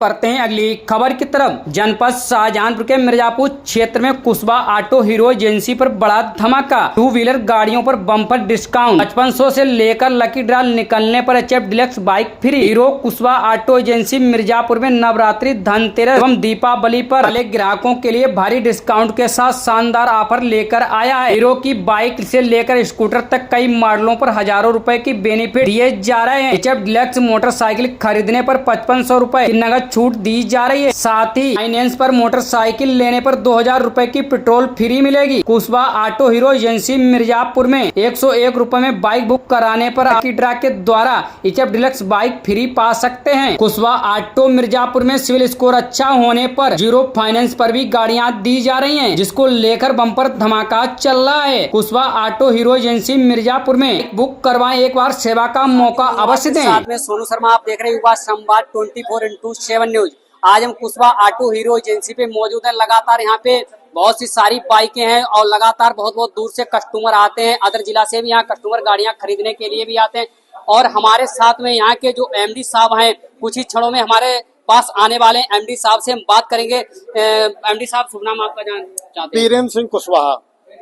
करते हैं अगली खबर की तरफ। जनपद शाहजहांपुर के मिर्जापुर क्षेत्र में कुशवा ऑटो हीरो एजेंसी पर बड़ा धमाका। 2 व्हीलर गाड़ियों पर बम्पर डिस्काउंट 5500 से लेकर लकी ड्रा निकलने पर HF deluxe bike free. Hero Kushwaha auto agency Mirzapur में नवरात्रि, धनतेरस एवं दीपावली पर वाले ग्राहकों के लिए भारी डिस्काउंट के साथ शानदार ऑफर लेकर आया है। हीरो की बाइक से लेकर स्कूटर तक कई मॉडलों पर हजारों रुपए की बेनिफिट दिए जा रहे हैं। एचएफ डिलक्स मोटरसाइकिल खरीदने पर 5500 रुपए की नगद छूट दी जा रही है। साथ ही फाइनेंस पर मोटरसाइकिल लेने पर 2000 रुपए की पेट्रोल फ्री मिलेगी। Kushwaha auto hero agency Mirzapur में 101 रुपए में बाइक बुक कराने पर लकी ड्रा के द्वारा एचएफ डिलक्स बाइक फ्री पा सकते हैं। कुशवा ऑटो मिर्जापुर में सिविल स्कोर अच्छा होने पर 0 फाइनेंस पर भी गाड़ियां दी जा रही हैं, जिसको लेकर बम्पर धमाका चल रहा है। Kushwaha auto hero agency Mirzapur में बुक करवाएं, एक बार सेवा का मौका अवश्य दें। साथ में सोनू शर्मा, आप देख रहे हैं युवा संवाद 24x7 न्यूज। आज हम कुशवा ऑटो हीरो एजेंसी पे मौजूद हैं। लगातार यहाँ पे बहुत सी सारी बाइकें हैं और लगातार बहुत बहुत दूर से कस्टमर आते हैं। अदर जिला से भी यहाँ कस्टमर गाड़ियां खरीदने के लिए भी आते हैं। और हमारे साथ में यहाँ के जो एमडी साहब हैं, कुछ ही क्षणों में हमारे पास आने वाले एमडी साहब से हम बात करेंगे। एमडी साहब, शुभ नाम आपका जान चाहते हैं? बीरेंद्र सिंह कुशवाहा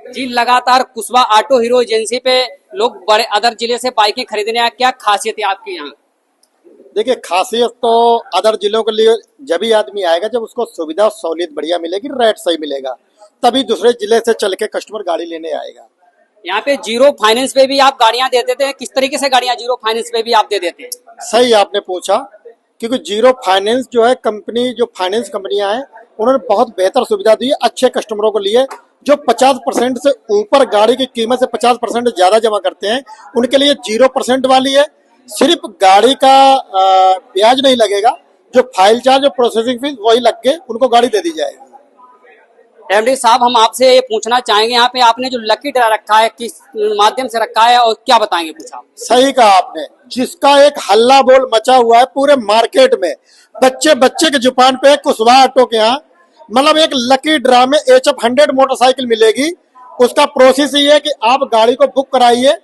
जी। लगातार कुशवा ऑटो हीरो एजेंसी पे लोग बड़े अदर जिले से बाइकें खरीदने आए, क्या खासियत है आपकी यहाँ? देखिए, खासियत तो अदर जिलों के लिए जब ही आदमी आएगा जब उसको सुविधा सहूलियत बढ़िया मिलेगी, रेट सही मिलेगा, तभी दूसरे जिले से चल के कस्टमर गाड़ी लेने आएगा। यहाँ पे 0 फाइनेंस पे भी आप गाड़ियां दे देते हैं? किस तरीके से गाड़ियां 0 फाइनेंस पे भी आप दे देते हैं? सही आपने पूछा, क्योंकि 0 फाइनेंस जो है कंपनी, जो फाइनेंस कंपनियां हैं उन्होंने बहुत बेहतर सुविधा दी है अच्छे कस्टमरों को लिए। जो 50% से ऊपर गाड़ी की कीमत से 50% ज्यादा जमा करते हैं उनके लिए 0% वाली है। सिर्फ गाड़ी का ब्याज नहीं लगेगा, जो फाइल चार्ज और प्रोसेसिंग फीस वही लग के उनको गाड़ी दे दी जाएगी। एमडी साहब, हम आपसे ये पूछना चाहेंगे, यहाँ पे आपने जो लकी ड्रा रखा है किस माध्यम से रखा है और क्या बताएंगे कुछ आप? सही कहा आपने, जिसका एक हल्ला बोल मचा हुआ है पूरे मार्केट में, बच्चे बच्चे के जुबान पे कुशवा ऑटो के यहाँ मतलब एक लकी ड्रा में HF 100 मोटरसाइकिल मिलेगी। उसका प्रोसेस ये है कि आप गाड़ी को बुक कराइए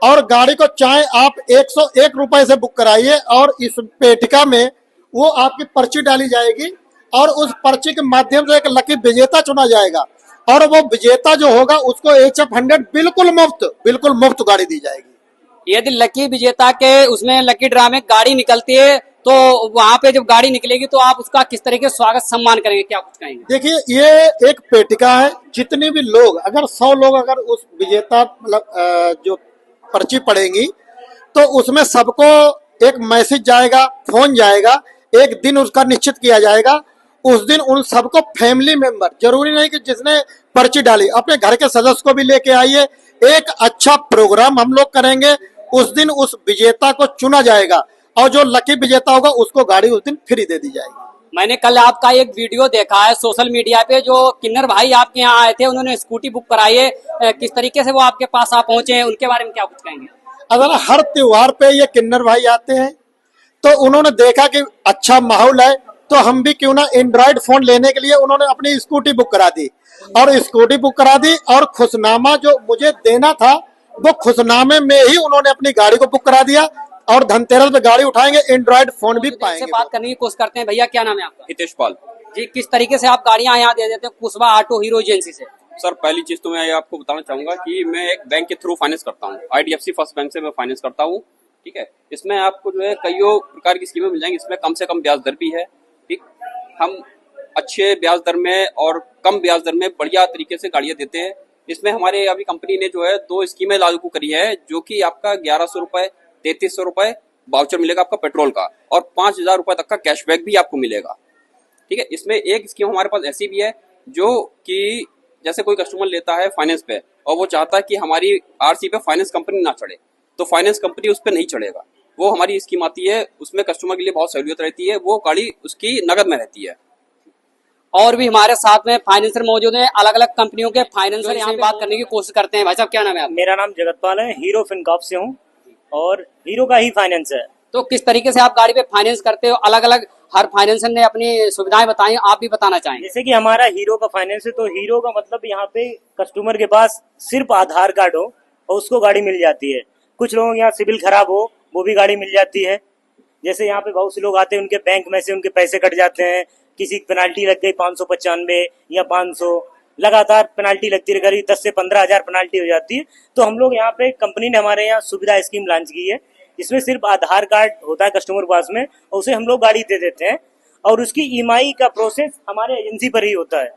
और गाड़ी को चाहे आप 101 रुपए से बुक कराइए और इस पेटिका में वो आपकी पर्ची डाली जाएगी और उस पर्ची के माध्यम से एक लकी विजेता चुना जाएगा और वो विजेता जो होगा उसको HF 100 बिल्कुल मुफ्त गाड़ी दी जाएगी। यदि लकी विजेता के उसमें लकी ड्रा में गाड़ी निकलती है तो वहाँ पे जब गाड़ी निकलेगी तो आप उसका किस तरीके से स्वागत सम्मान करेंगे, क्या कुछ कहेंगे? देखिए, ये एक पेटिका है, जितने भी लोग, अगर 100 लोग अगर उस विजेता मतलब जो पर्ची पड़ेंगी तो उसमें सबको एक मैसेज जाएगा, फोन जाएगा, एक दिन उसका निश्चित किया जाएगा। उस दिन उन सबको फैमिली मेंबर, जरूरी नहीं कि जिसने पर्ची डाली, अपने घर के सदस्य को भी लेके आइए। एक अच्छा प्रोग्राम हम लोग करेंगे। उस दिन उस विजेता को चुना जाएगा और जो लकी विजेता होगा उसको गाड़ी उस दिन फ्री दे दी जाएगी। मैंने कल आपका एक वीडियो देखा है सोशल मीडिया पे, जो किन्नर भाई आपके यहाँ आए थे, उन्होंने स्कूटी बुक कराई है, किस तरीके से वो आपके पास आ पहुंचे हैं, उनके बारे में क्या कुछ कहेंगे? अगर हर त्योहार पे ये किन्नर भाई आते हैं तो उन्होंने देखा कि अच्छा माहौल है तो हम भी क्यों ना एंड्रॉइड फोन लेने के लिए उन्होंने अपनी स्कूटी बुक करा दी और खुशनामा जो मुझे देना था वो खुशनामे में ही उन्होंने अपनी गाड़ी को बुक करा दिया और धनतेरस पे गाड़ी उठाएंगे, एंड्रॉइड फोन भी पाएंगे। बात करने की कोशिश करते हैं। भैया, क्या नाम है आपका? हितेश पाल जी। किस तरीके से आप गाड़ियां यहाँ दे देते हैं कुशवा ऑटो हीरो एजेंसी से? सर, पहली चीज तो मैं आपको बताना चाहूंगा कि मैं एक बैंक के थ्रू फाइनेंस करता हूँ, IDFC फर्स्ट बैंक से मैं फाइनेंस करता हूँ। ठीक है, इसमें आपको जो है कईयों प्रकार की स्कीमें मिल जाएंगी। इसमें कम से कम ब्याज दर भी है। ठीक, हम अच्छे ब्याज दर में और कम ब्याज दर में बढ़िया तरीके से गाड़ियां देते हैं। इसमें हमारे अभी कंपनी ने जो है 2 स्कीमें लागू करी है, जो कि आपका 1100 रुपए, 3300 रुपए वाउचर मिलेगा आपका पेट्रोल का और 5000 रुपए तक का कैशबैक भी आपको मिलेगा। ठीक है, इसमें एक स्कीम हमारे पास ऐसी भी है जो कि जैसे कोई कस्टमर लेता है फाइनेंस पे और वो चाहता है कि हमारी RC पे फाइनेंस कंपनी ना चढ़े, तो फाइनेंस कंपनी उस पर नहीं चढ़ेगा। वो हमारी स्कीम आती है, उसमें कस्टमर के लिए बहुत सहूलियत रहती है, वो गाड़ी उसकी नगद में रहती है। और भी हमारे साथ में फाइनेंसर मौजूद है, अलग अलग कंपनियों के फाइनेंसर यहाँ बात करने की कोशिश करते हैं। भाई साहब, क्या नाम है आपका? मेरा नाम जगतपाल है, हीरो फिनकॉप से हूँ और हीरो का ही फाइनेंस है। तो किस तरीके से आप गाड़ी पे फाइनेंस करते हो? अलग अलग हर फाइनेंसर ने अपनी सुविधाएं बताई, आप भी बताना चाहेंगे? जैसे कि हमारा हीरो का फाइनेंस है, तो हीरो का मतलब यहाँ पे कस्टमर के पास सिर्फ आधार कार्ड हो और उसको गाड़ी मिल जाती है। कुछ लोगों के यहाँ सिविल खराब हो, वो भी गाड़ी मिल जाती है। जैसे यहाँ पे बहुत से लोग आते हैं, उनके बैंक में से उनके पैसे कट जाते हैं, किसी की पेनाल्टी लग गई 595 या 500, लगातार पेनाल्टी लगती रही, करीब 10 से 15 हजार पेनाल्टी हो जाती है। तो हम लोग यहाँ पे कंपनी ने हमारे यहाँ सुविधा स्कीम लॉन्च की है। इसमें सिर्फ आधार कार्ड होता है कस्टमर के पास में, और उसे हम लोग गाड़ी दे देते हैं, और उसकी ईएमआई का प्रोसेस हमारे एजेंसी पर ही होता है।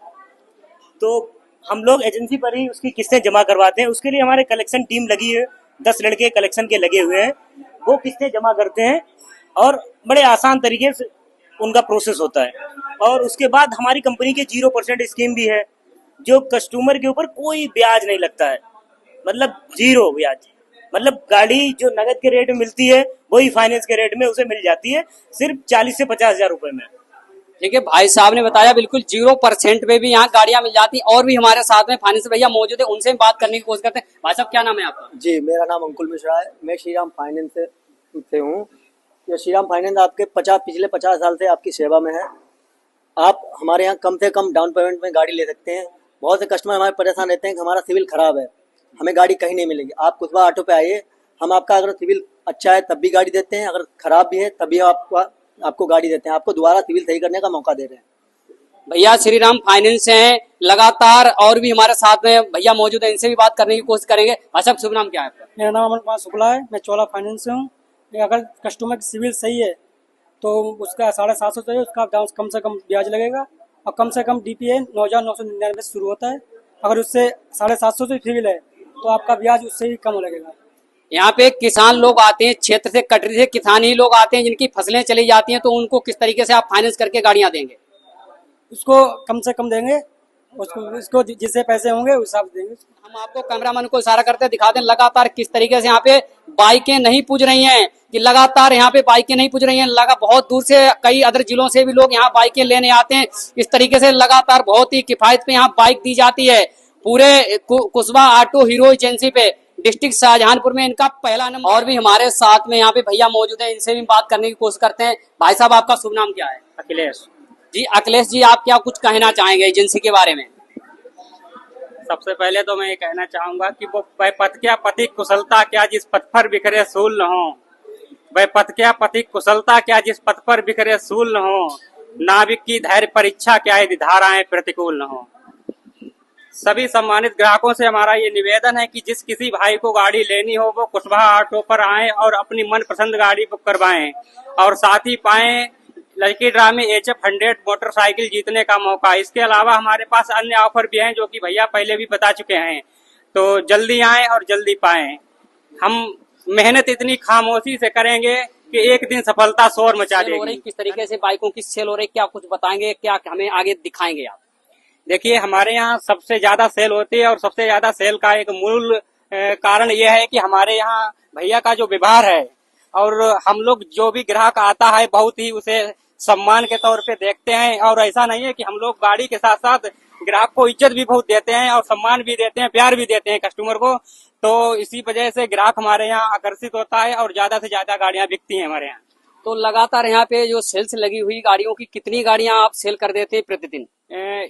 तो हम लोग एजेंसी पर ही उसकी किस्तें जमा करवाते हैं। उसके लिए हमारे कलेक्शन टीम लगी है, 10 लड़के कलेक्शन के लगे हुए हैं, वो किस्तें जमा करते हैं और बड़े आसान तरीके से उनका प्रोसेस होता है। और उसके बाद हमारी कंपनी के 0% स्कीम भी है, जो कस्टमर के ऊपर कोई ब्याज नहीं लगता है, मतलब 0 ब्याज। मतलब गाड़ी जो नगद के रेट में मिलती है वही फाइनेंस के रेट में उसे मिल जाती है, सिर्फ 40 से 50 हजार रुपए में। ठीक है, भाई साहब ने बताया बिल्कुल 0% पे भी यहाँ गाड़ियां मिल जाती हैं। और भी हमारे साथ में फाइनेंस भैया मौजूद है, उनसे बात करने की कोशिश करते हैं। भाई साहब क्या नाम है आपका? जी, मेरा नाम अंकुल मिश्रा है। मैं श्रीराम फाइनेंस से हूँ। ये श्रीराम फाइनेंस आपके पिछले 50 साल से आपकी सेवा में है। आप हमारे यहाँ कम से कम डाउन पेमेंट में गाड़ी ले सकते हैं। बहुत से कस्टमर हमारे परेशान रहते हैं कि हमारा सिविल खराब है, हमें गाड़ी कहीं नहीं मिलेगी। आप कुशवाहा ऑटो पे आइए, हम आपका अगर सिविल अच्छा है तब भी गाड़ी देते हैं, अगर खराब भी है तब भी आपको गाड़ी देते हैं। आपको दोबारा सिविल सही करने का मौका दे रहे हैं। भैया श्रीराम फाइनेंस हैं लगातार, और भी हमारे साथ में भैया मौजूद है, इनसे भी बात करने की कोशिश करेंगे। भाई साहब शुभ नाम क्या है आपका? मेरा नाम अमन कुमार शुक्ला है, मैं चोला फाइनेंस से हूँ। अगर कस्टमर की सिविल सही है तो उसका 750 चाहिए, उसका कम से कम ब्याज लगेगा, और कम से कम DPA 9,999 से शुरू होता है। अगर उससे 750 से सिविल है तो आपका ब्याज उससे ही कम लगेगा। यहाँ पे किसान लोग आते हैं, क्षेत्र से कटरी से किसान ही लोग आते हैं जिनकी फसलें चली जाती हैं, तो उनको किस तरीके से आप फाइनेंस करके गाड़ियां देंगे? उसको कम से कम देंगे, उसको जिससे पैसे होंगे उस हिसाब से देंगे। हम आपको कैमरामैन को इशारा करते दिखाते हैं लगातार किस तरीके से यहाँ पे बाइकें नहीं पूज रही हैं, कि लगातार यहाँ पे बाइकें नहीं पूज रही हैं। बहुत दूर से कई अदर जिलों से भी लोग यहाँ बाइकें लेने आते हैं। इस तरीके से लगातार बहुत ही किफायत पे यहाँ बाइक दी जाती है। पूरे कुशवाहा ऑटो हीरो एजेंसी पे डिस्ट्रिक्ट शाहजहानपुर में इनका पहला नंबर। और भी हमारे साथ में यहाँ पे भैया मौजूद है, इनसे भी बात करने की कोशिश करते हैं। भाई साहब आपका शुभ नाम क्या है? अखिलेश जी अखिलेश जी, आप क्या कुछ कहना चाहेंगे एजेंसी के बारे में? सबसे पहले तो मैं ये कहना चाहूंगा कि वो वह पथ क्या पति कुशलता क्या जिस पथ पर बिखरे सूल न हो, वह पथ क्या पति कुशलता क्या जिस पथ पर बिखरे सूल न हो, नाविक की धैर्य परीक्षा क्या यदि धाराएं प्रतिकूल न हो। सभी सम्मानित ग्राहकों से हमारा ये निवेदन है कि जिस किसी भाई को गाड़ी लेनी हो वो कुशवाहा ऑटो पर आएं और अपनी मनपसंद गाड़ी बुक करवाएं, और साथ ही पाएं लकी ड्रा में HF 100 मोटरसाइकिल जीतने का मौका। इसके अलावा हमारे पास अन्य ऑफर भी हैं जो कि भैया पहले भी बता चुके हैं, तो जल्दी आएं और जल्दी पाएं। हम मेहनत इतनी खामोशी से करेंगे कि एक दिन सफलता शोर मचा देगी। किस तरीके से बाइकों की सेल हो रही, क्या कुछ बताएंगे, क्या हमें आगे दिखाएंगे आप? देखिए, हमारे यहाँ सबसे ज्यादा सेल होती है, और सबसे ज्यादा सेल का एक मूल कारण यह है कि हमारे यहाँ भैया का जो व्यवहार है, और हम लोग जो भी ग्राहक आता है बहुत ही उसे सम्मान के तौर पे देखते हैं। और ऐसा नहीं है कि हम लोग गाड़ी के साथ साथ ग्राहक को इज्जत भी बहुत देते हैं और सम्मान भी देते हैं, प्यार भी देते हैं कस्टमर को। तो इसी वजह से ग्राहक हमारे यहाँ आकर्षित होता है और ज्यादा से ज्यादा गाड़ियां बिकती हैं हमारे यहाँ। तो लगातार यहाँ पे जो सेल्स लगी हुई गाड़ियों की, कितनी गाड़ियां आप सेल कर देते हैं प्रतिदिन?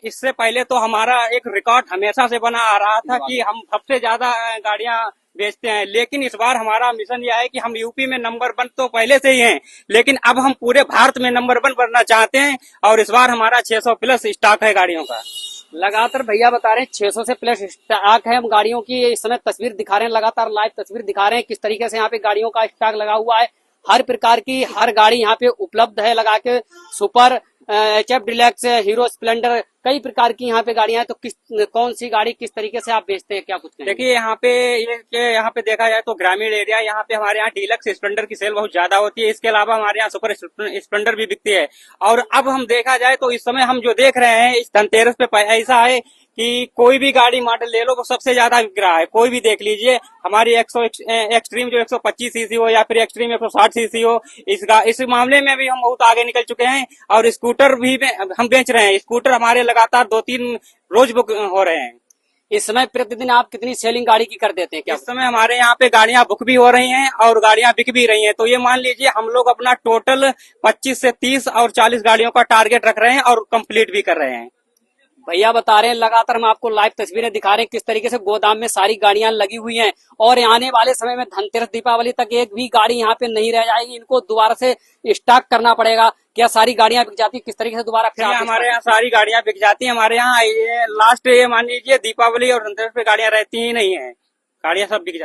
इससे पहले तो हमारा एक रिकॉर्ड हमेशा से बना आ रहा था कि हम सबसे ज्यादा गाड़ियां बेचते हैं, लेकिन इस बार हमारा मिशन यह है कि हम यूपी में नंबर 1 तो पहले से ही हैं, लेकिन अब हम पूरे भारत में नंबर 1 बनना चाहते हैं। और इस बार हमारा 600 प्लस स्टॉक है गाड़ियों का। लगातार भैया बता रहे हैं 600 से प्लस स्टॉक है हम गाड़ियों की। इस समय तस्वीर दिखा रहे हैं, लगातार लाइव तस्वीर दिखा रहे हैं किस तरीके से यहाँ पे गाड़ियों का स्टॉक लगा हुआ है। हर प्रकार की हर गाड़ी यहाँ पे उपलब्ध है लगा के। Super, HF deluxe, hero Splendor, कई प्रकार की यहाँ पे गाड़ियां हैं। तो कौन सी गाड़ी किस तरीके से आप बेचते हैं, क्या कुछ कहेंगे? देखिए, यहाँ पे देखा जाए तो ग्रामीण एरिया, यहाँ पे हमारे यहाँ डीलक्स स्प्लेंडर की सेल बहुत ज्यादा होती है। इसके अलावा हमारे यहाँ सुपर स्प्लेंडर भी बिकती है। और अब हम देखा जाए तो इस समय हम जो देख रहे हैं इस धनतेरस पे ऐसा है कि कोई भी गाड़ी मॉडल ले लो वो सबसे ज्यादा बिक रहा है। कोई भी देख लीजिए, हमारी एक्सट्रीम जो 125 सीसी हो या फिर एक्सट्रीम 160 सीसी हो, इस मामले में भी हम बहुत आगे निकल चुके हैं। और स्कूटर भी हम बेच रहे हैं। स्कूटर हमारे लगातार 2-3 रोज बुक हो रहे हैं। इस समय प्रतिदिन आप कितनी सेलिंग गाड़ी की कर देते हैं? क्या इस समय हमारे यहाँ पे गाड़ियां बुक भी हो रही हैं और गाड़ियां बिक भी रही हैं। तो ये मान लीजिए हम लोग अपना टोटल 25 से 30 और 40 गाड़ियों का टारगेट रख रहे हैं और कंप्लीट भी कर रहे हैं। भैया बता रहे हैं, लगातार हम आपको लाइव तस्वीरें दिखा रहे हैं किस तरीके से गोदाम में सारी गाड़ियां लगी हुई हैं और आने वाले समय में धनतेरस दीपावली तक एक भी गाड़ी यहाँ पे नहीं रह जाएगी। इनको दोबारा से स्टॉक करना पड़ेगा। क्या सारी गाड़ियां बिक जाती है? किस तरीके से दोबारा फिर आप हमारे यहाँ सारी गाड़ियां बिक जाती हैं। हमारे यहाँ ये लास्ट ये मान लीजिए दीपावली और धनतेरस पे गाड़ियां रहती ही नहीं है, गाड़ियां सब बिक जाती हैं।